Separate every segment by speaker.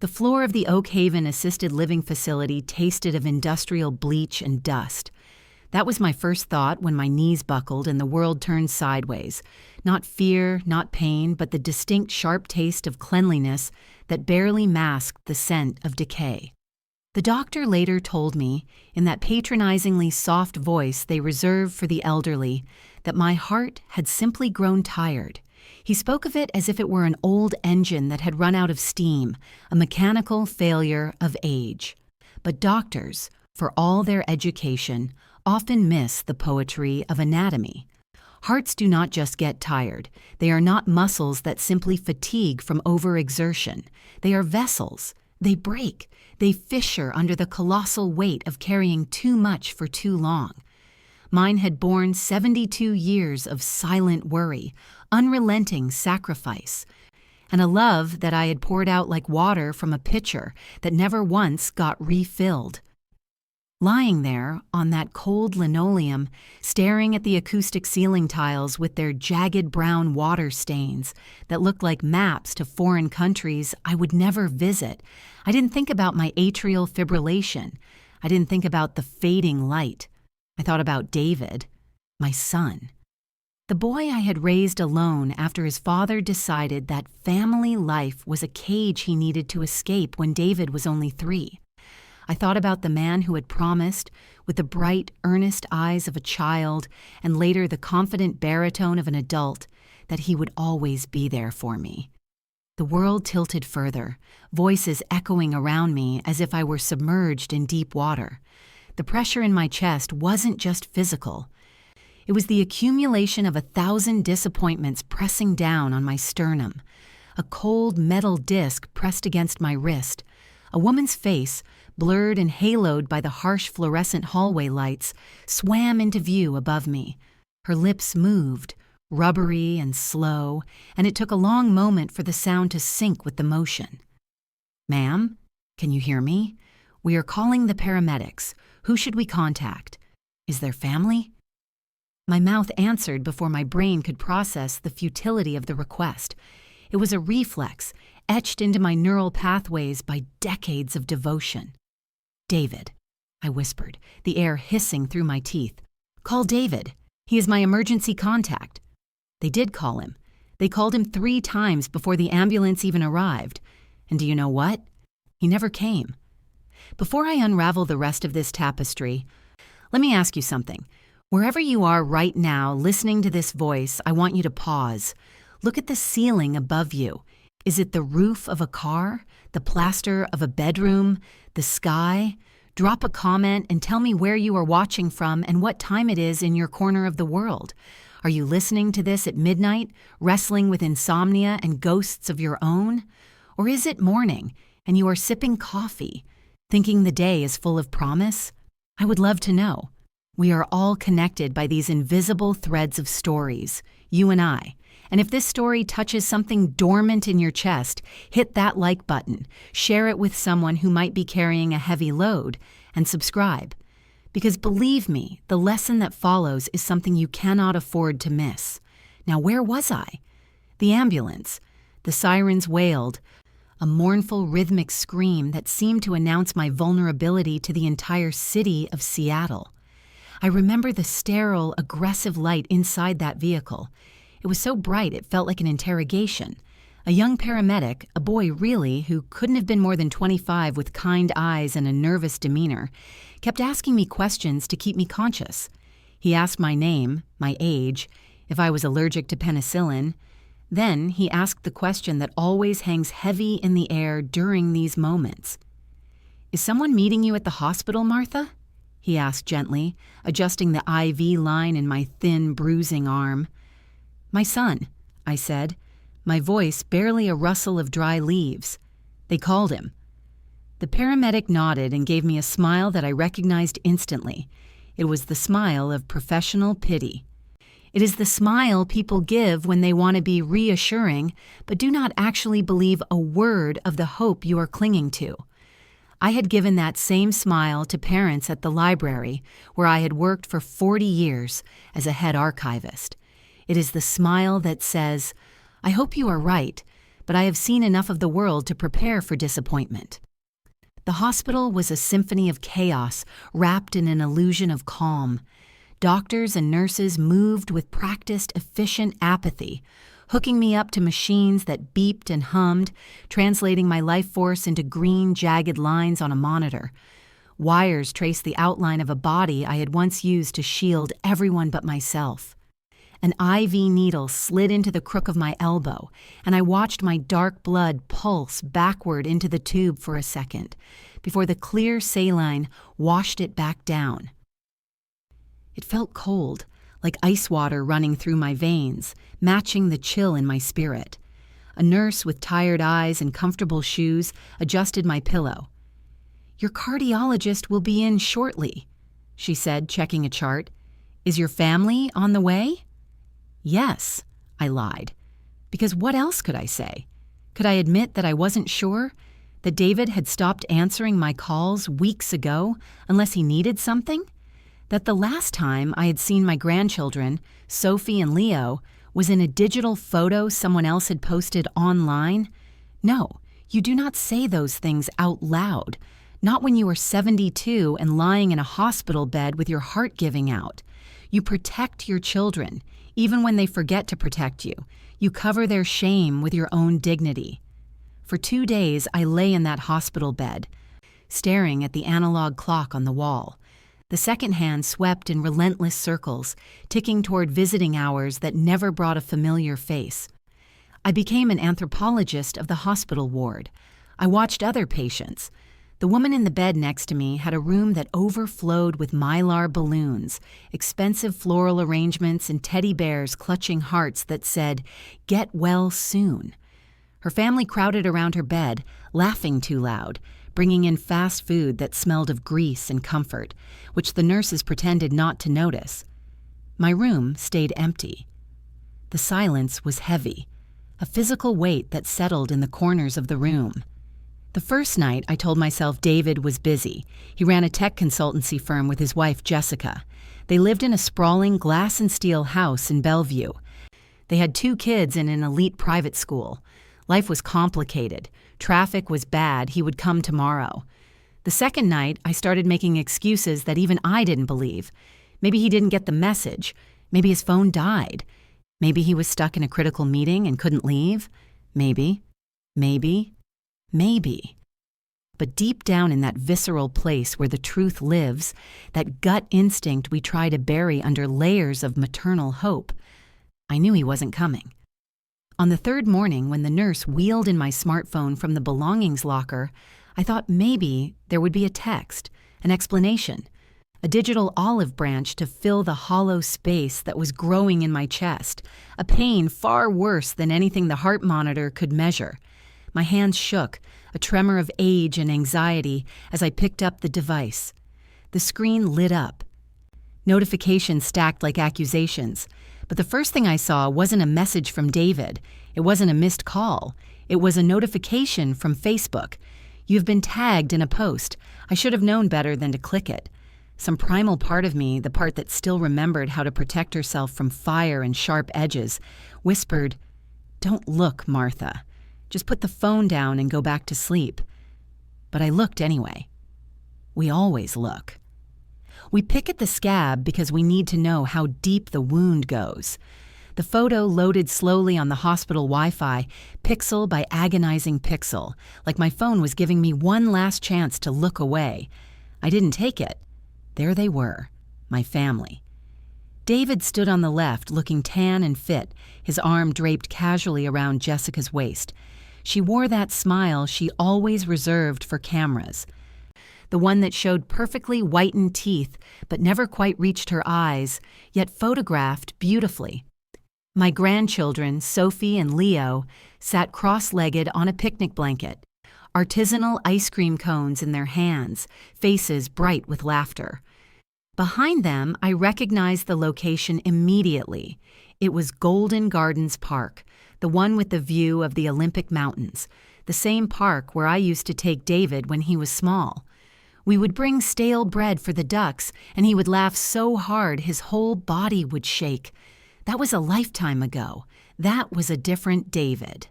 Speaker 1: The floor of the Oak Haven assisted living facility tasted of industrial bleach and dust. That was my first thought when my knees buckled and the world turned sideways. Not fear, not pain, but the distinct sharp taste of cleanliness that barely masked the scent of decay. The doctor later told me, in that patronizingly soft voice they reserve for the elderly, that my heart had simply grown tired. He spoke of it as if it were an old engine that had run out of steam, a mechanical failure of age. But doctors, for all their education, often miss the poetry of anatomy. Hearts do not just get tired. They are not muscles that simply fatigue from overexertion. They are vessels. They break. They fissure under the colossal weight of carrying too much for too long. Mine had borne 72 years of silent worry, unrelenting sacrifice, and a love that I had poured out like water from a pitcher that never once got refilled. Lying there on that cold linoleum, staring at the acoustic ceiling tiles with their jagged brown water stains that looked like maps to foreign countries I would never visit, I didn't think about my atrial fibrillation. I didn't think about the fading light. I thought about David, my son. The boy I had raised alone after his father decided that family life was a cage he needed to escape when David was only 3. I thought about the man who had promised, with the bright, earnest eyes of a child and later the confident baritone of an adult, that he would always be there for me. The world tilted further, voices echoing around me as if I were submerged in deep water. The pressure in my chest wasn't just physical. It was the accumulation of 1,000 disappointments pressing down on my sternum. A cold metal disc pressed against my wrist. A woman's face, blurred and haloed by the harsh fluorescent hallway lights, swam into view above me. Her lips moved, rubbery and slow, and it took a long moment for the sound to sync with the motion. "Ma'am, can you hear me? We are calling the paramedics. Who should we contact? Is there family?" My mouth answered before my brain could process the futility of the request. It was a reflex, etched into my neural pathways by decades of devotion. "David," I whispered, the air hissing through my teeth. "Call David. He is my emergency contact." They did call him. They called him 3 times before the ambulance even arrived. And do you know what? He never came. Before I unravel the rest of this tapestry, let me ask you something. Wherever you are right now listening to this voice, I want you to pause. Look at the ceiling above you. Is it the roof of a car, the plaster of a bedroom, the sky? Drop a comment and tell me where you are watching from and what time it is in your corner of the world. Are you listening to this at midnight, wrestling with insomnia and ghosts of your own? Or is it morning and you are sipping coffee, thinking the day is full of promise? I would love to know. We are all connected by these invisible threads of stories, you and I. And if this story touches something dormant in your chest, hit that like button, share it with someone who might be carrying a heavy load, and subscribe. Because believe me, the lesson that follows is something you cannot afford to miss. Now, where was I? The ambulance. The sirens wailed, a mournful rhythmic scream that seemed to announce my vulnerability to the entire city of Seattle. I remember the sterile, aggressive light inside that vehicle. It was so bright it felt like an interrogation. A young paramedic, a boy really, who couldn't have been more than 25 with kind eyes and a nervous demeanor, kept asking me questions to keep me conscious. He asked my name, my age, if I was allergic to penicillin. Then he asked the question that always hangs heavy in the air during these moments. "Is someone meeting you at the hospital, Martha?" he asked gently, adjusting the IV line in my thin, bruising arm. "My son," I said, my voice barely a rustle of dry leaves. "They called him." The paramedic nodded and gave me a smile that I recognized instantly. It was the smile of professional pity. It is the smile people give when they want to be reassuring, but do not actually believe a word of the hope you are clinging to. I had given that same smile to parents at the library, where I had worked for 40 years as a head archivist. It is the smile that says, "I hope you are right, but I have seen enough of the world to prepare for disappointment. The hospital was a symphony of chaos wrapped in an illusion of calm. Doctors and nurses moved with practiced, efficient apathy, hooking me up to machines that beeped and hummed, translating my life force into green, jagged lines on a monitor. Wires traced the outline of a body I had once used to shield everyone but myself. An IV needle slid into the crook of my elbow, and I watched my dark blood pulse backward into the tube for a second, before the clear saline washed it back down. It felt cold, like ice water running through my veins, matching the chill in my spirit. A nurse with tired eyes and comfortable shoes adjusted my pillow. "Your cardiologist will be in shortly," she said, checking a chart. "Is your family on the way?" "Yes," I lied. Because what else could I say? Could I admit that I wasn't sure? That David had stopped answering my calls weeks ago unless he needed something? That the last time I had seen my grandchildren, Sophie and Leo, was in a digital photo someone else had posted online? No, you do not say those things out loud. Not when you are 72 and lying in a hospital bed with your heart giving out. You protect your children, even when they forget to protect you. You cover their shame with your own dignity. For 2 days, I lay in that hospital bed, staring at the analog clock on the wall. The second hand swept in relentless circles, ticking toward visiting hours that never brought a familiar face. I became an anthropologist of the hospital ward. I watched other patients. The woman in the bed next to me had a room that overflowed with mylar balloons, expensive floral arrangements, and teddy bears clutching hearts that said, "Get well soon." Her family crowded around her bed, laughing too loud, bringing in fast food that smelled of grease and comfort, which the nurses pretended not to notice. My room stayed empty. The silence was heavy, a physical weight that settled in the corners of the room. The first night, I told myself David was busy. He ran a tech consultancy firm with his wife, Jessica. They lived in a sprawling glass and steel house in Bellevue. They had 2 kids in an elite private school. Life was complicated. Traffic was bad. He would come tomorrow. The second night, I started making excuses that even I didn't believe. Maybe he didn't get the message. Maybe his phone died. Maybe he was stuck in a critical meeting and couldn't leave. Maybe. But deep down in that visceral place where the truth lives, that gut instinct we try to bury under layers of maternal hope, I knew he wasn't coming. On the 3rd morning, when the nurse wheeled in my smartphone from the belongings locker, I thought maybe there would be a text, an explanation, a digital olive branch to fill the hollow space that was growing in my chest, a pain far worse than anything the heart monitor could measure. My hands shook, a tremor of age and anxiety, as I picked up the device. The screen lit up. Notifications stacked like accusations. But the first thing I saw wasn't a message from David. It wasn't a missed call. It was a notification from Facebook. "You've been tagged in a post." I should have known better than to click it. Some primal part of me, the part that still remembered how to protect herself from fire and sharp edges, whispered, "Don't look, Martha. Just put the phone down and go back to sleep." But I looked anyway. We always look. We pick at the scab because we need to know how deep the wound goes. The photo loaded slowly on the hospital Wi-Fi, pixel by agonizing pixel, like my phone was giving me one last chance to look away. I didn't take it. There they were, my family. David stood on the left, looking tan and fit, his arm draped casually around Jessica's waist. She wore that smile she always reserved for cameras. The one that showed perfectly whitened teeth but never quite reached her eyes, yet photographed beautifully. My grandchildren, Sophie and Leo, sat cross-legged on a picnic blanket, artisanal ice cream cones in their hands, faces bright with laughter. Behind them, I recognized the location immediately. It was Golden Gardens Park, the one with the view of the Olympic Mountains, the same park where I used to take David when he was small. We would bring stale bread for the ducks, and he would laugh so hard his whole body would shake. That was a lifetime ago. That was a different David.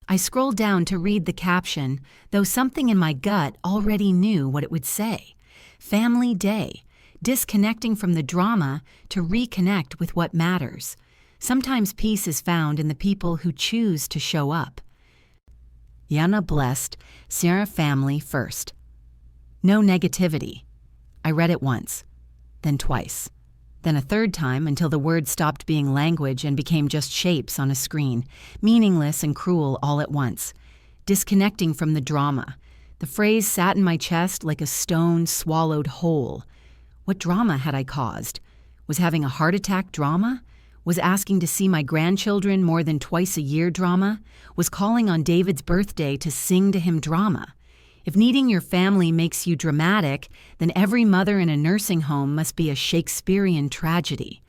Speaker 1: I scrolled down to read the caption, though something in my gut already knew what it would say. Family Day, disconnecting from the drama to reconnect with what matters. Sometimes peace is found in the people who choose to show up. Yana blessed, Sierra family first. No negativity. I read it once, then twice, then a third time until the words stopped being language and became just shapes on a screen, meaningless and cruel all at once. Disconnecting from the drama. The phrase sat in my chest like a stone swallowed whole. What drama had I caused? Was having a heart attack drama? Was asking to see my grandchildren more than twice a year drama? Was calling on David's birthday to sing to him drama? If needing your family makes you dramatic, then every mother in a nursing home must be a Shakespearean tragedy.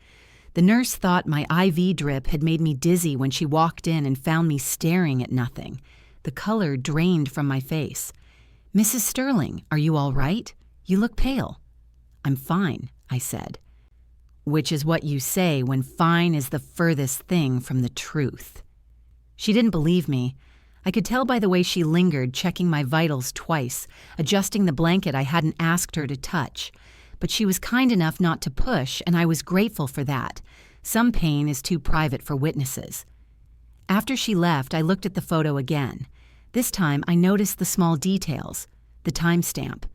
Speaker 1: The nurse thought my IV drip had made me dizzy when she walked in and found me staring at nothing. The color drained from my face. "Mrs. Sterling, are you all right? You look pale." "I'm fine," I said. Which is what you say when fine is the furthest thing from the truth. She didn't believe me. I could tell by the way she lingered, checking my vitals twice, adjusting the blanket I hadn't asked her to touch. But she was kind enough not to push, and I was grateful for that. Some pain is too private for witnesses. After she left, I looked at the photo again. This time, I noticed the small details. The timestamp.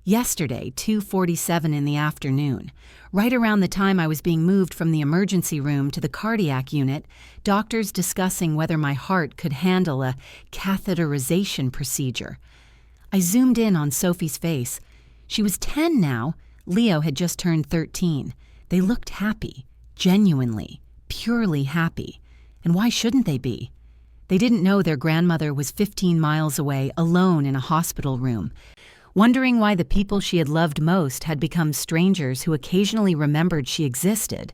Speaker 1: Yesterday, 2:47 in the afternoon. Right around the time I was being moved from the emergency room to the cardiac unit, doctors discussing whether my heart could handle a catheterization procedure. I zoomed in on Sophie's face. She was 10 now. Leo had just turned 13. They looked happy, genuinely, purely happy. And why shouldn't they be? They didn't know their grandmother was 15 miles away, alone in a hospital room, wondering why the people she had loved most had become strangers who occasionally remembered she existed.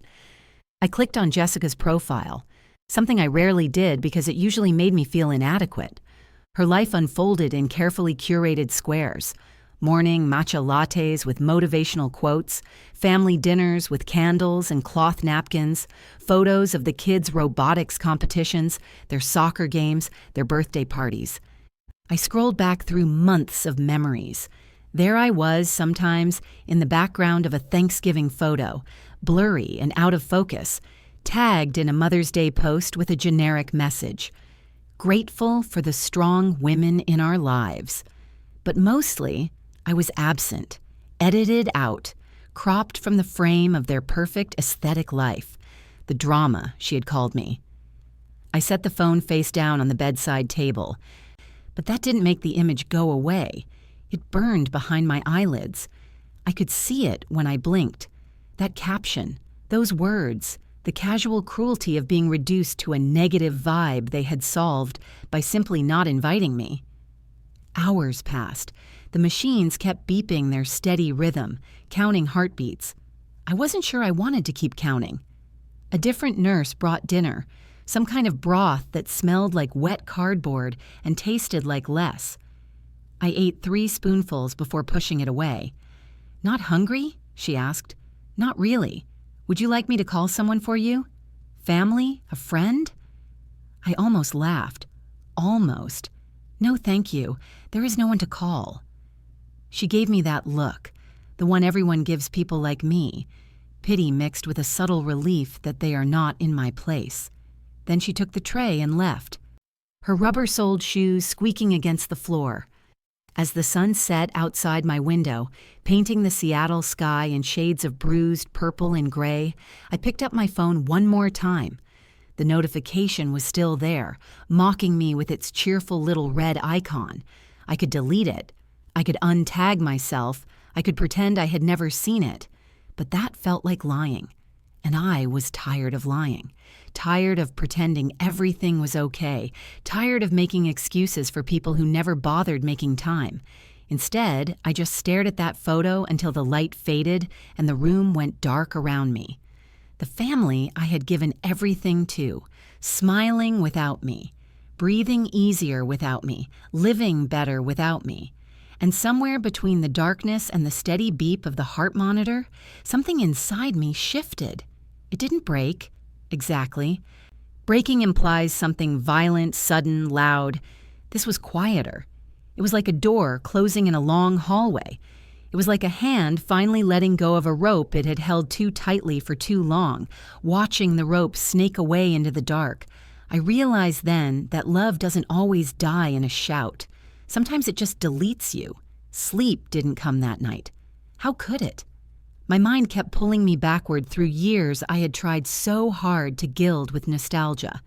Speaker 1: I clicked on Jessica's profile, something I rarely did because it usually made me feel inadequate. Her life unfolded in carefully curated squares. Morning matcha lattes with motivational quotes, family dinners with candles and cloth napkins, photos of the kids' robotics competitions, their soccer games, their birthday parties. I scrolled back through months of memories. There I was, sometimes, in the background of a Thanksgiving photo, blurry and out of focus, tagged in a Mother's Day post with a generic message. Grateful for the strong women in our lives. But mostly, I was absent, edited out, cropped from the frame of their perfect aesthetic life. The drama, she had called me. I set the phone face down on the bedside table. But that didn't make the image go away. It burned behind my eyelids. I could see it when I blinked. That caption, those words, the casual cruelty of being reduced to a negative vibe they had solved by simply not inviting me. Hours passed. The machines kept beeping their steady rhythm, counting heartbeats. I wasn't sure I wanted to keep counting. A different nurse brought dinner, some kind of broth that smelled like wet cardboard and tasted like less. I ate 3 spoonfuls before pushing it away. "Not hungry?" she asked. "Not really. Would you like me to call someone for you? Family? A friend?" I almost laughed. Almost. "No, thank you. There is no one to call." She gave me that look, the one everyone gives people like me, pity mixed with a subtle relief that they are not in my place. Then she took the tray and left, her rubber-soled shoes squeaking against the floor. As the sun set outside my window, painting the Seattle sky in shades of bruised purple and gray, I picked up my phone one more time. The notification was still there, mocking me with its cheerful little red icon. I could delete it. I could untag myself. I could pretend I had never seen it. But that felt like lying. And I was tired of lying. Tired of pretending everything was okay. Tired of making excuses for people who never bothered making time. Instead, I just stared at that photo until the light faded and the room went dark around me. The family I had given everything to, smiling without me, breathing easier without me, living better without me. And somewhere between the darkness and the steady beep of the heart monitor, something inside me shifted. It didn't break, exactly, Breaking implies something violent, sudden, loud. This was quieter. It was like a door closing in a long hallway. It was like a hand finally letting go of a rope it had held too tightly for too long, watching the rope snake away into the dark. I realized then that love doesn't always die in a shout. Sometimes it just deletes you. Sleep didn't come that night. How could it? My mind kept pulling me backward through years I had tried so hard to gild with nostalgia.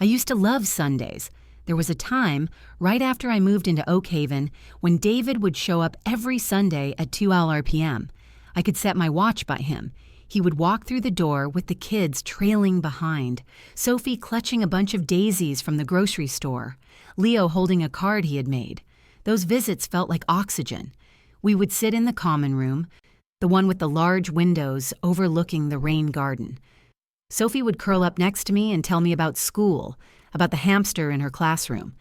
Speaker 1: I used to love Sundays. There was a time, right after I moved into Oak Haven, when David would show up every Sunday at 2 p.m. I could set my watch by him. He would walk through the door with the kids trailing behind, Sophie clutching a bunch of daisies from the grocery store, Leo holding a card he had made. Those visits felt like oxygen. We would sit in the common room, the one with the large windows overlooking the rain garden. Sophie would curl up next to me and tell me about school, about the hamster in her classroom.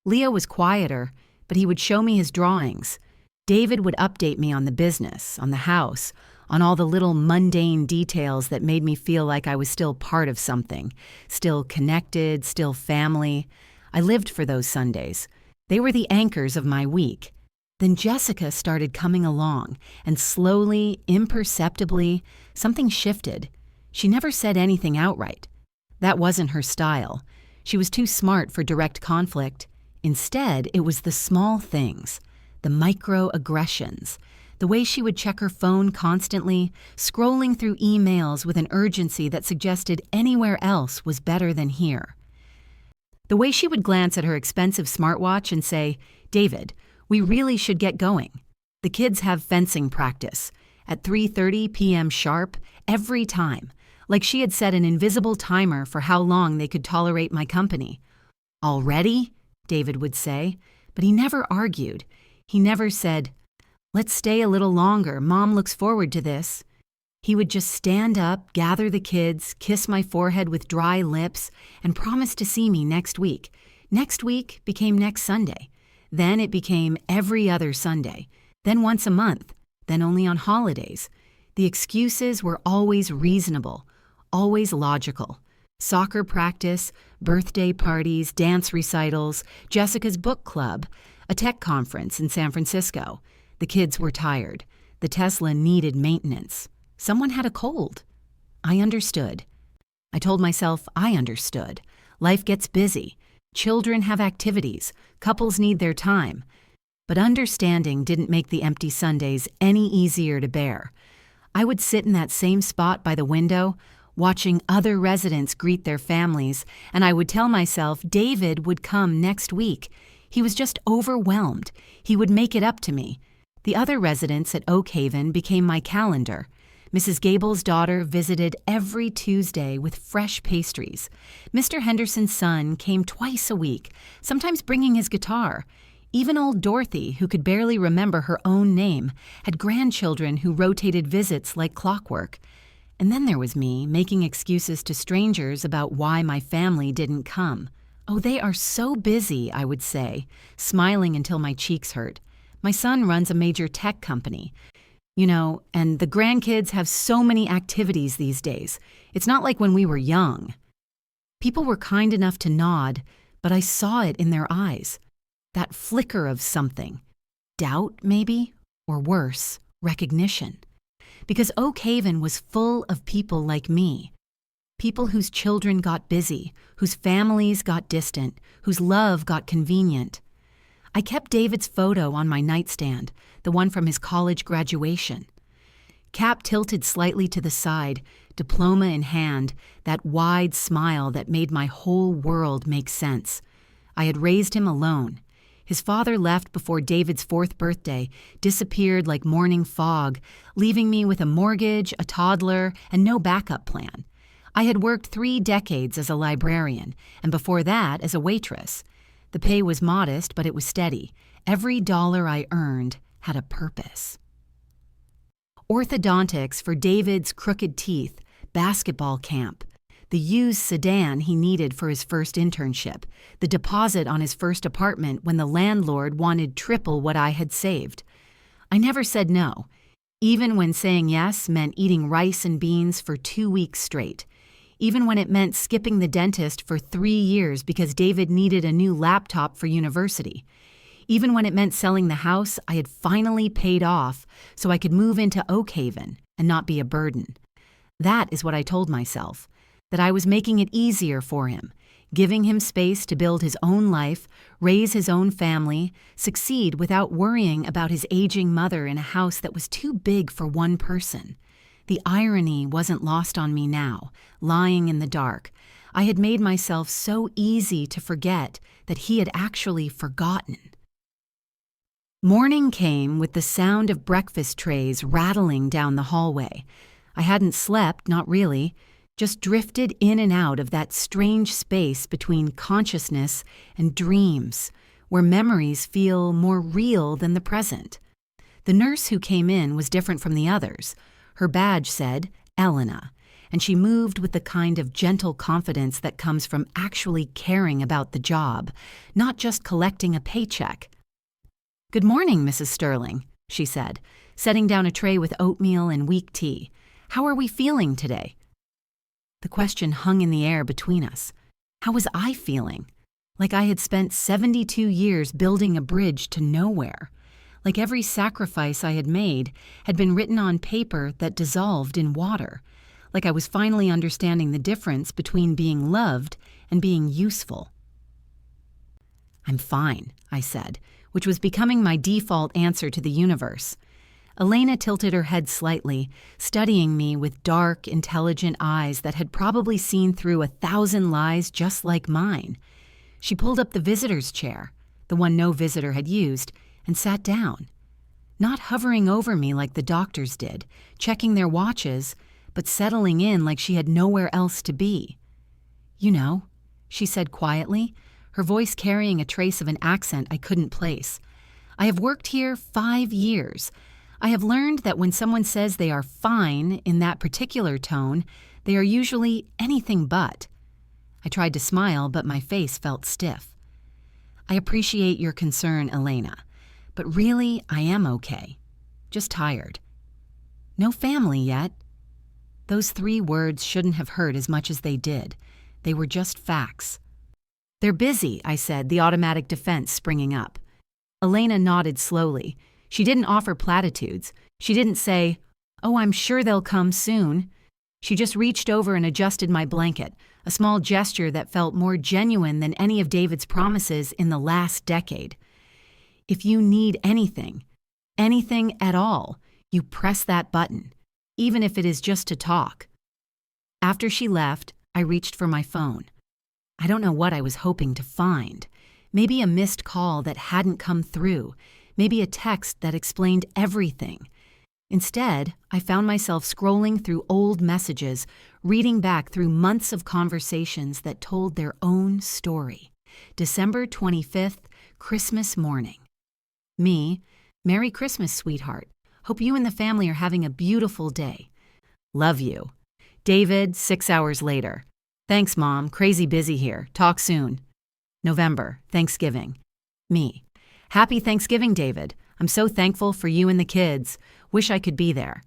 Speaker 1: Leo was quieter, but he would show me his drawings. David would update me on the business, on the house, on all the little mundane details that made me feel like I was still part of something, still connected, still family. I lived for those Sundays. They were the anchors of my week. Then Jessica started coming along, and slowly, imperceptibly, something shifted. She never said anything outright. That wasn't her style. She was too smart for direct conflict. Instead, it was the small things, the microaggressions, the way she would check her phone constantly, scrolling through emails with an urgency that suggested anywhere else was better than here. The way she would glance at her expensive smartwatch and say, "David, we really should get going. The kids have fencing practice at 3:30 p.m. sharp every time," like she had set an invisible timer for how long they could tolerate my company. "Already?" David would say, but he never argued. He never said, "Let's stay a little longer, Mom looks forward to this." He would just stand up, gather the kids, kiss my forehead with dry lips, and promise to see me next week. Next week became next Sunday. Then it became every other Sunday. Then once a month. Then only on holidays. The excuses were always reasonable, always logical. Soccer practice, birthday parties, dance recitals, Jessica's book club, a tech conference in San Francisco. The kids were tired. The Tesla needed maintenance. Someone had a cold. I understood. I told myself I understood. Life gets busy. Children have activities. Couples need their time. But understanding didn't make the empty Sundays any easier to bear. I would sit in that same spot by the window, watching other residents greet their families, and I would tell myself David would come next week. He was just overwhelmed. He would make it up to me. The other residents at Oak Haven became my calendar. Mrs. Gable's daughter visited every Tuesday with fresh pastries. Mr. Henderson's son came twice a week, sometimes bringing his guitar. Even old Dorothy, who could barely remember her own name, had grandchildren who rotated visits like clockwork. And then there was me, making excuses to strangers about why my family didn't come. "Oh, they are so busy," I would say, smiling until my cheeks hurt. "My son runs a major tech company. And the grandkids have so many activities these days. It's not like when we were young." People were kind enough to nod, but I saw it in their eyes. That flicker of something. Doubt, maybe? Or worse, recognition. Because Oak Haven was full of people like me. People whose children got busy, whose families got distant, whose love got convenient. I kept David's photo on my nightstand, the one from his college graduation. Cap tilted slightly to the side, diploma in hand, that wide smile that made my whole world make sense. I had raised him alone. His father left before David's 4th birthday, disappeared like morning fog, leaving me with a mortgage, a toddler, and no backup plan. I had worked 3 decades as a librarian, and before that as a waitress. The pay was modest, but it was steady. Every dollar I earned had a purpose. Orthodontics for David's crooked teeth, basketball camp, the used sedan he needed for his first internship, the deposit on his first apartment when the landlord wanted triple what I had saved. I never said no, even when saying yes meant eating rice and beans for 2 weeks straight, even when it meant skipping the dentist for 3 years because David needed a new laptop for university. Even when it meant selling the house I had finally paid off so I could move into Oak Haven and not be a burden. That is what I told myself, that I was making it easier for him, giving him space to build his own life, raise his own family, succeed without worrying about his aging mother in a house that was too big for one person. The irony wasn't lost on me now, lying in the dark. I had made myself so easy to forget that he had actually forgotten. Morning came with the sound of breakfast trays rattling down the hallway. I hadn't slept, not really, just drifted in and out of that strange space between consciousness and dreams, where memories feel more real than the present. The nurse who came in was different from the others. Her badge said, Elena, and she moved with the kind of gentle confidence that comes from actually caring about the job, not just collecting a paycheck. "Good morning, Mrs. Sterling," she said, setting down a tray with oatmeal and weak tea. "How are we feeling today?" The question hung in the air between us. How was I feeling? Like I had spent 72 years building a bridge to nowhere. Like every sacrifice I had made had been written on paper that dissolved in water. Like I was finally understanding the difference between being loved and being useful. "I'm fine," I said, which was becoming my default answer to the universe. Elena tilted her head slightly, studying me with dark, intelligent eyes that had probably seen through 1,000 lies just like mine. She pulled up the visitor's chair, the one no visitor had used, and sat down. Not hovering over me like the doctors did, checking their watches, but settling in like she had nowhere else to be. "You know," she said quietly, her voice carrying a trace of an accent I couldn't place. "I have worked here 5 years. I have learned that when someone says they are fine in that particular tone, they are usually anything but." I tried to smile, but my face felt stiff. "I appreciate your concern, Elena, but really I am okay. Just tired." "No family yet?" Those 3 words shouldn't have hurt as much as they did. They were just facts. "They're busy," I said, the automatic defense springing up. Elena nodded slowly. She didn't offer platitudes. She didn't say, "Oh, I'm sure they'll come soon." She just reached over and adjusted my blanket, a small gesture that felt more genuine than any of David's promises in the last decade. "If you need anything at all, you press that button, even if it is just to talk." After she left, I reached for my phone. I don't know what I was hoping to find. Maybe a missed call that hadn't come through. Maybe a text that explained everything. Instead, I found myself scrolling through old messages, reading back through months of conversations that told their own story. December 25th, Christmas morning. Me, "Merry Christmas, sweetheart. Hope you and the family are having a beautiful day. Love you." David, 6 hours later. "Thanks, Mom. Crazy busy here. Talk soon." November, Thanksgiving. Me, "Happy Thanksgiving, David. I'm so thankful for you and the kids. Wish I could be there."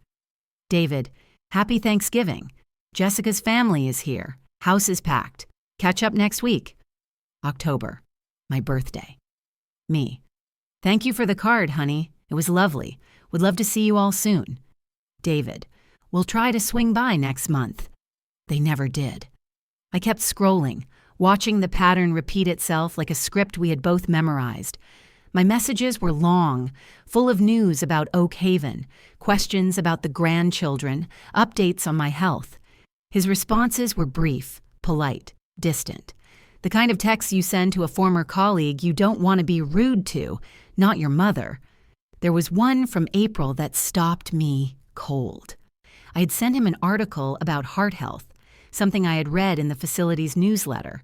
Speaker 1: David, "Happy Thanksgiving. Jessica's family is here. House is packed. Catch up next week." October, my birthday. Me, "Thank you for the card, honey. It was lovely. Would love to see you all soon." David, "We'll try to swing by next month." They never did. I kept scrolling, watching the pattern repeat itself like a script we had both memorized. My messages were long, full of news about Oak Haven, questions about the grandchildren, updates on my health. His responses were brief, polite, distant. The kind of texts you send to a former colleague you don't want to be rude to, not your mother. There was one from April that stopped me cold. I had sent him an article about heart health, something I had read in the facility's newsletter.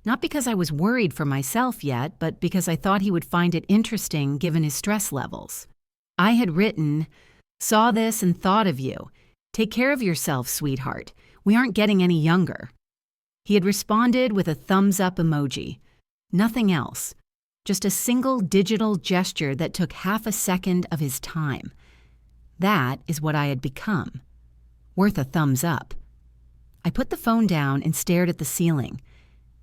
Speaker 1: Not because I was worried for myself yet, but because I thought he would find it interesting given his stress levels. I had written, "Saw this and thought of you. Take care of yourself, sweetheart. We aren't getting any younger." He had responded with a thumbs-up emoji. Nothing else. Just a single digital gesture that took half a second of his time. That is what I had become. Worth a thumbs up. I put the phone down and stared at the ceiling.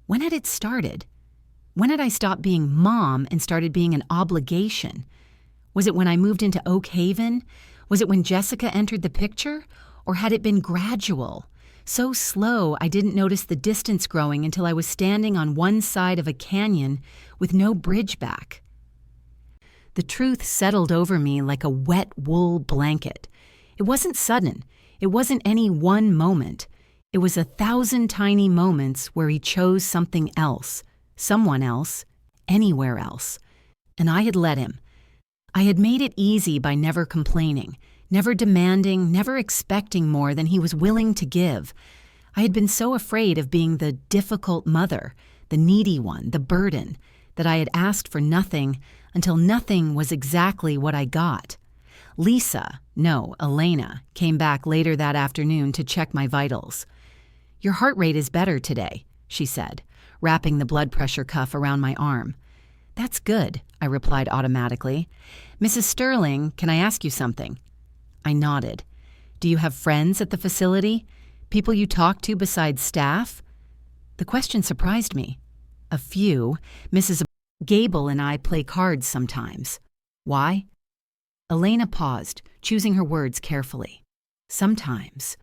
Speaker 1: When had it started? When had I stopped being mom and started being an obligation? Was it when I moved into Oak Haven? Was it when Jessica entered the picture? Or had it been gradual? So slow I didn't notice the distance growing until I was standing on one side of a canyon with no bridge back. The truth settled over me like a wet wool blanket. It wasn't sudden. It wasn't any one moment. It was 1,000 tiny moments where he chose something else, someone else, anywhere else. And I had let him. I had made it easy by never complaining, never demanding, never expecting more than he was willing to give. I had been so afraid of being the difficult mother, the needy one, the burden, that I had asked for nothing until nothing was exactly what I got. Elena, came back later that afternoon to check my vitals. "Your heart rate is better today," she said, wrapping the blood pressure cuff around my arm. "That's good," I replied automatically. "Mrs. Sterling, can I ask you something?" I nodded. "Do you have friends at the facility? People you talk to besides staff?" The question surprised me. "A few. Mrs. Gable and I play cards sometimes." "Why?" Elena paused, choosing her words carefully. "Sometimes.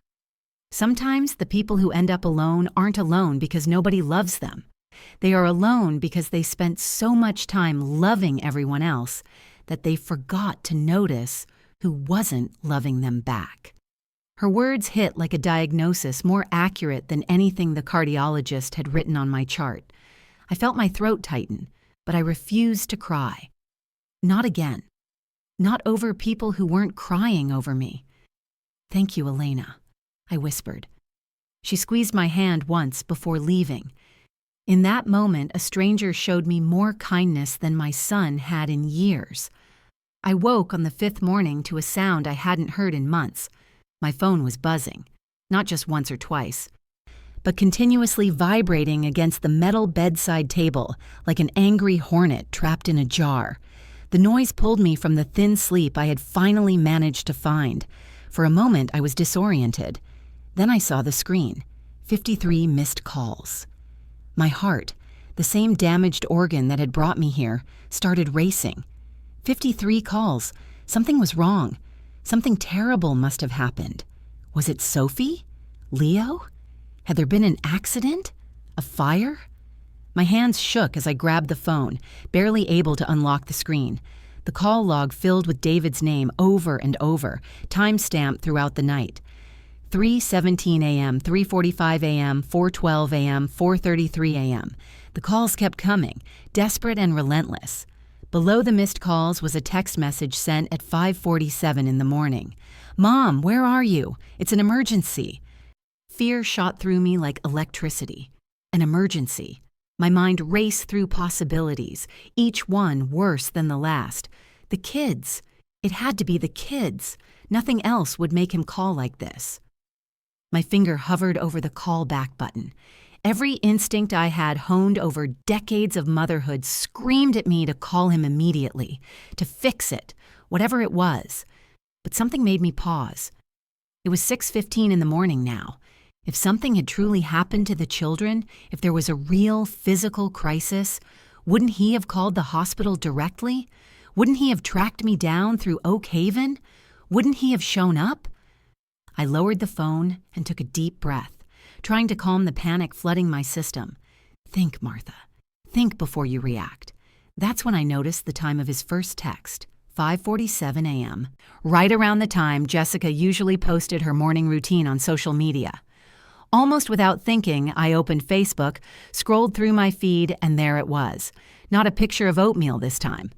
Speaker 1: Sometimes the people who end up alone aren't alone because nobody loves them. They are alone because they spent so much time loving everyone else that they forgot to notice who wasn't loving them back." Her words hit like a diagnosis more accurate than anything the cardiologist had written on my chart. I felt my throat tighten, but I refused to cry. Not again. Not over people who weren't crying over me. "Thank you, Elena," I whispered. She squeezed my hand once before leaving. In that moment, a stranger showed me more kindness than my son had in years. I woke on the 5th morning to a sound I hadn't heard in months. My phone was buzzing, not just once or twice, but continuously vibrating against the metal bedside table like an angry hornet trapped in a jar. The noise pulled me from the thin sleep I had finally managed to find. For a moment, I was disoriented. Then I saw the screen. 53 missed calls. My heart, the same damaged organ that had brought me here, started racing. 53 calls. Something was wrong. Something terrible must have happened. Was it Sophie? Leo? Had there been an accident? A fire? My hands shook as I grabbed the phone, barely able to unlock the screen. The call log filled with David's name over and over, time-stamped throughout the night. 3:17 a.m., 3:45 a.m., 4:12 a.m., 4:33 a.m. The calls kept coming, desperate and relentless. Below the missed calls was a text message sent at 5:47 in the morning. "Mom, where are you? It's an emergency." Fear shot through me like electricity. An emergency. My mind raced through possibilities, each one worse than the last. The kids. It had to be the kids. Nothing else would make him call like this. My finger hovered over the call back button. Every instinct I had honed over decades of motherhood screamed at me to call him immediately, to fix it, whatever it was. But something made me pause. It was 6:15 in the morning now. If something had truly happened to the children, if there was a real physical crisis, wouldn't he have called the hospital directly? Wouldn't he have tracked me down through Oak Haven? Wouldn't he have shown up? I lowered the phone and took a deep breath, trying to calm the panic flooding my system. Think, Martha. Think before you react. That's when I noticed the time of his first text, 5:47 a.m., right around the time Jessica usually posted her morning routine on social media. Almost without thinking, I opened Facebook, scrolled through my feed, and there it was. Not a picture of oatmeal this time.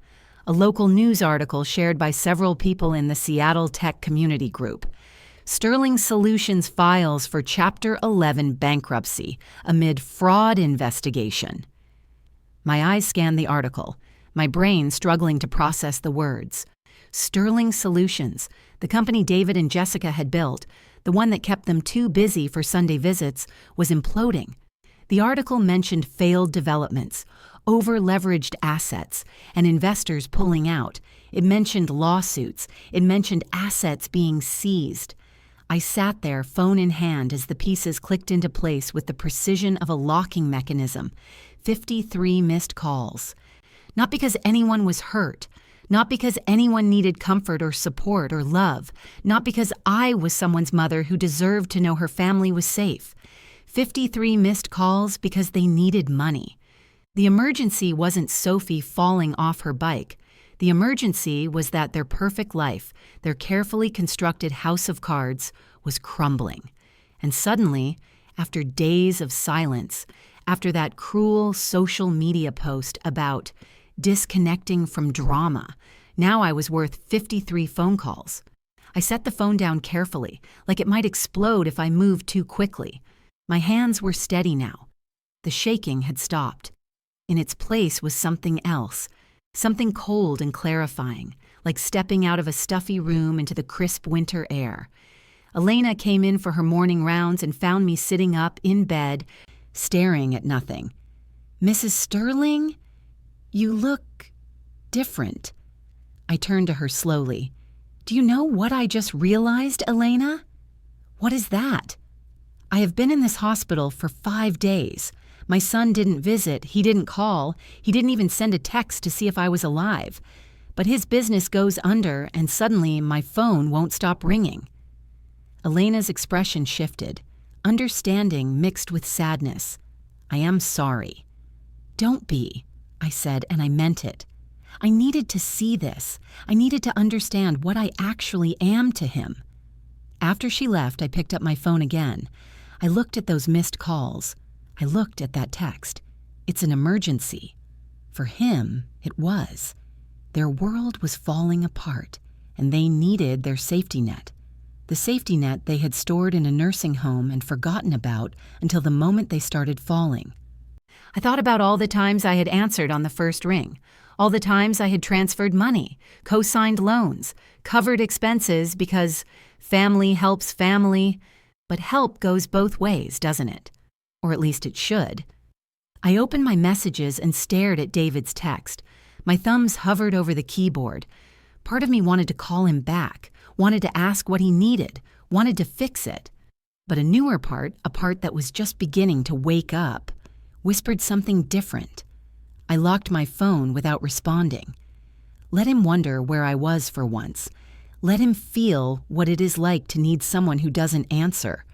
Speaker 1: A local news article shared by several people in the Seattle tech community group. Sterling Solutions files for Chapter 11 bankruptcy amid fraud investigation. My eyes scanned the article, my brain struggling to process the words. Sterling Solutions, the company David and Jessica had built, the one that kept them too busy for Sunday visits, was imploding. The article mentioned failed developments, over-leveraged assets, and investors pulling out. It mentioned lawsuits. It mentioned assets being seized. I sat there, phone in hand, as the pieces clicked into place with the precision of a locking mechanism. 53 missed calls. Not because anyone was hurt, not because anyone needed comfort or support or love, not because I was someone's mother who deserved to know her family was safe. 53 missed calls because they needed money. The emergency wasn't Sophie falling off her bike. The emergency was that their perfect life, their carefully constructed house of cards, was crumbling. And suddenly, after days of silence, after that cruel social media post about disconnecting from drama, now I was worth 53 phone calls. I set the phone down carefully, like it might explode if I moved too quickly. My hands were steady now. The shaking had stopped. In its place was something else, something cold and clarifying, like stepping out of a stuffy room into the crisp winter air. Elena came in for her morning rounds and found me sitting up in bed, staring at nothing. "Mrs. Sterling? You look different." I turned to her slowly. "Do you know what I just realized, Elena?" "What is that?" "I have been in this hospital for 5 days. My son didn't visit, he didn't call, he didn't even send a text to see if I was alive. But his business goes under, and suddenly my phone won't stop ringing." Elena's expression shifted, understanding mixed with sadness. "I am sorry." "Don't be," I said, and I meant it. I needed to see this. I needed to understand what I actually am to him. After she left, I picked up my phone again. I looked at those missed calls. I looked at that text. It's an emergency. For him, it was. Their world was falling apart, and they needed their safety net. The safety net they had stored in a nursing home and forgotten about until the moment they started falling. I thought about all the times I had answered on the first ring, all the times I had transferred money, co-signed loans, covered expenses because family helps family. But help goes both ways, doesn't it? Or at least it should. I opened my messages and stared at David's text. My thumbs hovered over the keyboard. Part of me wanted to call him back, wanted to ask what he needed, wanted to fix it. But a newer part, a part that was just beginning to wake up, whispered something different. I locked my phone without responding. Let him wonder where I was for once. Let him feel what it is like to need someone who doesn't answer.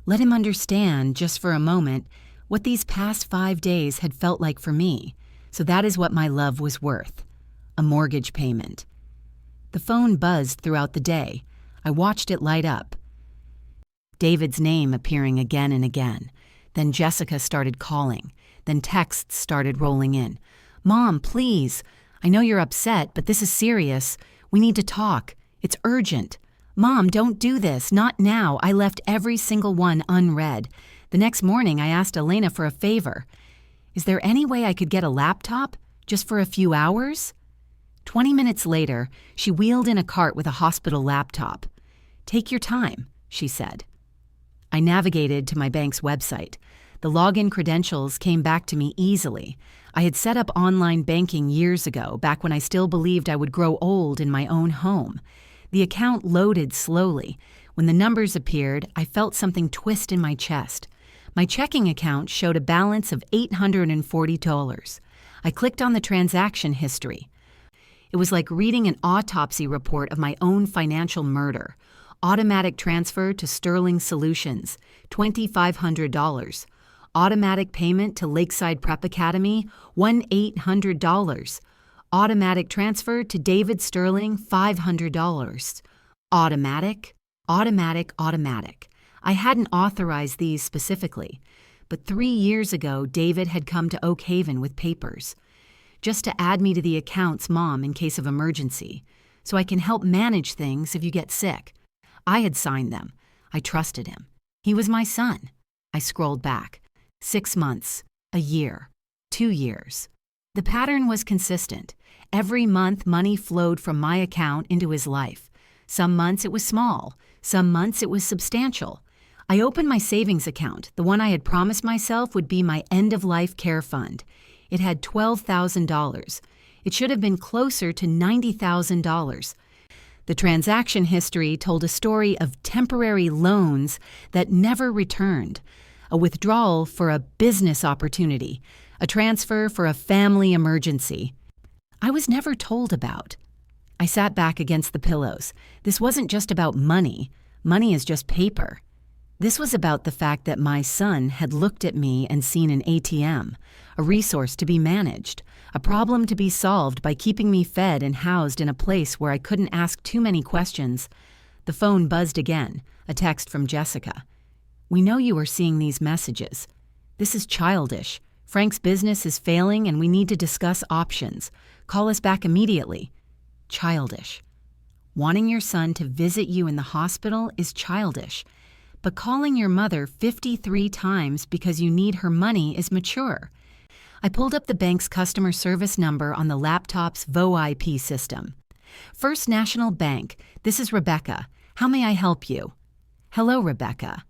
Speaker 1: Let him understand, just for a moment, what these past 5 days had felt like for me. So that is what my love was worth. A mortgage payment. The phone buzzed throughout the day. I watched it light up. David's name appearing again and again. Then Jessica started calling. Then texts started rolling in. "Mom, please. I know you're upset, but this is serious. We need to talk. It's urgent. Mom, don't do this. Not now." I left every single one unread. The next morning, I asked Elena for a favor. "Is there any way I could get a laptop? Just for a few hours?" 20 minutes later, she wheeled in a cart with a hospital laptop. "Take your time," she said. I navigated to my bank's website. The login credentials came back to me easily. I had set up online banking years ago, back when I still believed I would grow old in my own home. The account loaded slowly. When the numbers appeared, I felt something twist in my chest. My checking account showed a balance of $840. I clicked on the transaction history. It was like reading an autopsy report of my own financial murder. Automatic transfer to Sterling Solutions, $2,500. Automatic payment to Lakeside Prep Academy, $1,800. Automatic transfer to David Sterling, $500. Automatic. I hadn't authorized these specifically, but 3 years ago, David had come to Oak Haven with papers, just to add me to the account's mom in case of emergency, so I can help manage things if you get sick. I had signed them. I trusted him. He was my son. I scrolled back. 6 months, a year, 2 years. The pattern was consistent. Every month, money flowed from my account into his life. Some months it was small. Some months it was substantial. I opened my savings account, the one I had promised myself would be my end-of-life care fund. It had $12,000. It should have been closer to $90,000. The transaction history told a story of temporary loans that never returned, a withdrawal for a business opportunity, a transfer for a family emergency. I was never told about. I sat back against the pillows. This wasn't just about money. Money is just paper. This was about the fact that my son had looked at me and seen an ATM, a resource to be managed, a problem to be solved by keeping me fed and housed in a place where I couldn't ask too many questions. The phone buzzed again, a text from Jessica. "We know you are seeing these messages. This is childish. Frank's business is failing and we need to discuss options. Call us back immediately." Childish. Wanting your son to visit you in the hospital is childish. But calling your mother 53 times because you need her money is mature. I pulled up the bank's customer service number on the laptop's VoIP system. "First National Bank, this is Rebecca. How may I help you?" "Hello, Rebecca.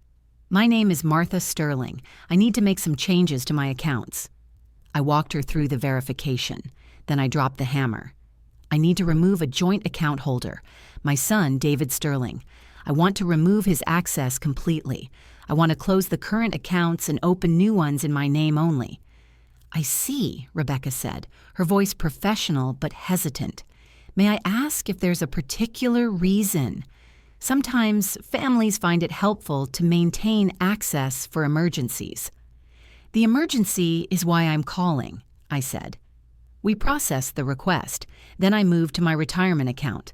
Speaker 1: My name is Martha Sterling. I need to make some changes to my accounts." I walked her through the verification. Then I dropped the hammer. "I need to remove a joint account holder, my son, David Sterling. I want to remove his access completely. I want to close the current accounts and open new ones in my name only." "I see," Rebecca said, her voice professional but hesitant. "May I ask if there's a particular reason?" Sometimes families find it helpful to maintain access for emergencies. "The emergency is why I'm calling," I said. We processed the request. Then I moved to my retirement account.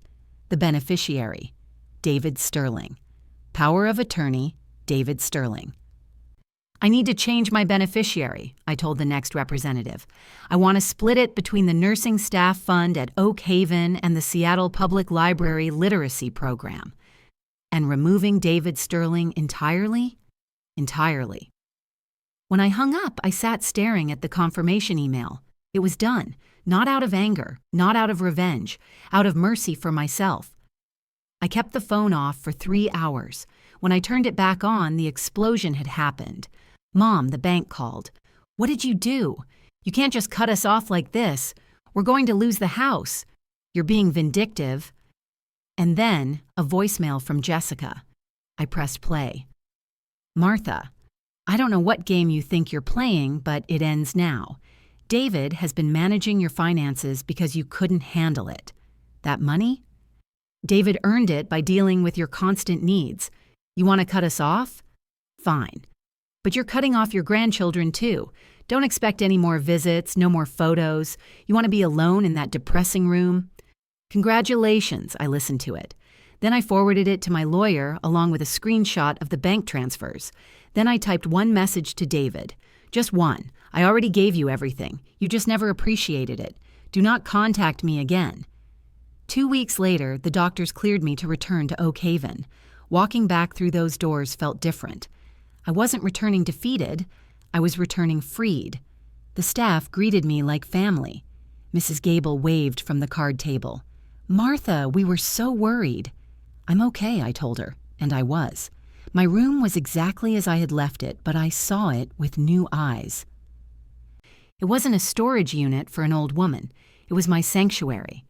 Speaker 1: The beneficiary, David Sterling. Power of attorney, David Sterling. "I need to change my beneficiary," I told the next representative. "I want to split it between the nursing staff fund at Oak Haven and the Seattle Public Library Literacy Program." And removing David Sterling entirely? Entirely. When I hung up, I sat staring at the confirmation email. It was done, not out of anger, not out of revenge, out of mercy for myself. I kept the phone off for 3 hours. When I turned it back on, the explosion had happened. "Mom," the bank called. "What did you do? You can't just cut us off like this. We're going to lose the house. You're being vindictive." And then a voicemail from Jessica. I pressed play. "Martha, I don't know what game you think you're playing, but it ends now. David has been managing your finances because you couldn't handle it. That money? David earned it by dealing with your constant needs. You want to cut us off? Fine. But you're cutting off your grandchildren too. Don't expect any more visits, no more photos. You want to be alone in that depressing room? Congratulations," I listened to it. Then I forwarded it to my lawyer along with a screenshot of the bank transfers. Then I typed one message to David. Just one. "I already gave you everything. You just never appreciated it. Do not contact me again." 2 weeks later, the doctors cleared me to return to Oak Haven. Walking back through those doors felt different. I wasn't returning defeated. I was returning freed. The staff greeted me like family. Mrs. Gable waved from the card table. "Martha, we were so worried." "I'm okay," I told her, and I was. My room was exactly as I had left it, but I saw it with new eyes. It wasn't a storage unit for an old woman. It was my sanctuary.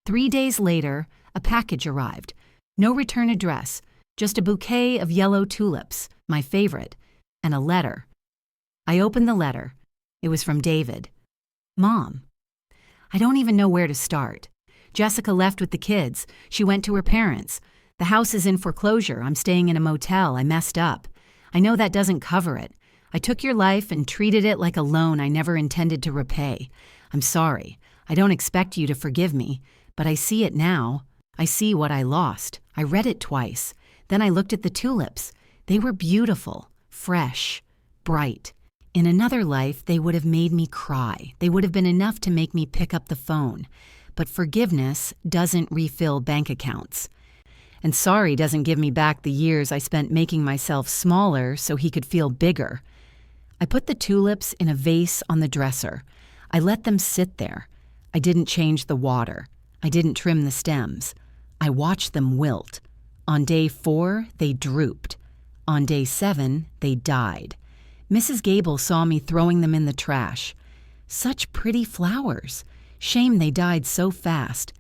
Speaker 1: 3 days later, a package arrived. No return address, just a bouquet of yellow tulips, my favorite, and a letter. I opened the letter. It was from David. "Mom, I don't even know where to start. Jessica left with the kids. She went to her parents. The house is in foreclosure. I'm staying in a motel. I messed up. I know that doesn't cover it. I took your life and treated it like a loan I never intended to repay. I'm sorry. I don't expect you to forgive me, but I see it now. I see what I lost. I read it twice. Then I looked at the tulips. They were beautiful, fresh, bright. In another life, they would have made me cry. They would have been enough to make me pick up the phone. But forgiveness doesn't refill bank accounts. And sorry doesn't give me back the years I spent making myself smaller so he could feel bigger. I put the tulips in a vase on the dresser. I let them sit there. I didn't change the water. I didn't trim the stems. I watched them wilt. On day 4, they drooped. On day 7, they died. Mrs. Gable saw me throwing them in the trash. Such pretty flowers. Shame they died so fast.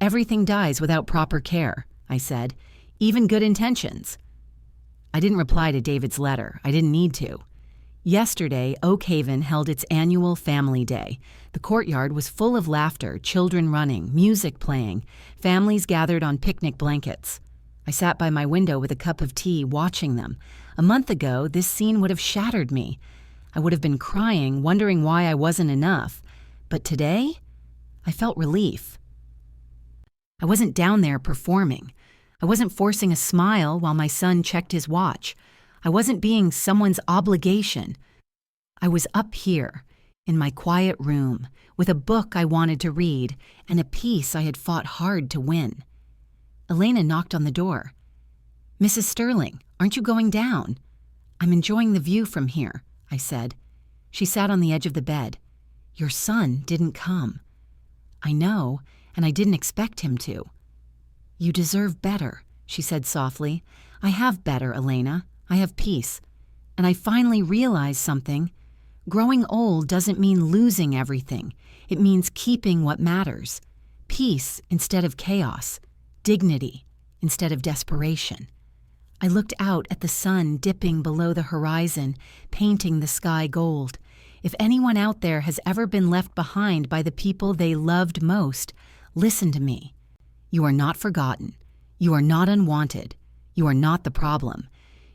Speaker 1: Everything dies without proper care, I said. Even good intentions. I didn't reply to David's letter. I didn't need to. Yesterday, Oak Haven held its annual Family Day. The courtyard was full of laughter, children running, music playing, families gathered on picnic blankets. I sat by my window with a cup of tea, watching them. A month ago, this scene would have shattered me. I would have been crying, wondering why I wasn't enough. But today, I felt relief. I wasn't down there performing. I wasn't forcing a smile while my son checked his watch. I wasn't being someone's obligation. I was up here, in my quiet room, with a book I wanted to read and a peace I had fought hard to win. Elena knocked on the door. "Mrs. Sterling, aren't you going down?" "I'm enjoying the view from here," I said. She sat on the edge of the bed. "Your son didn't come." "I know, and I didn't expect him to." "You deserve better," she said softly. "I have better, Elena. I have peace. And I finally realized something. Growing old doesn't mean losing everything. It means keeping what matters. Peace instead of chaos. Dignity instead of desperation." I looked out at the sun dipping below the horizon, painting the sky gold. If anyone out there has ever been left behind by the people they loved most, listen to me. You are not forgotten. You are not unwanted. You are not the problem.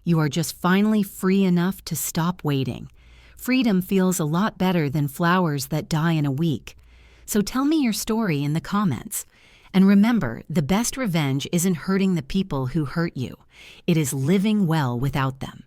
Speaker 1: You are just finally free enough to stop waiting. Freedom feels a lot better than flowers that die in a week. So tell me your story in the comments. And remember, the best revenge isn't hurting the people who hurt you. It is living well without them.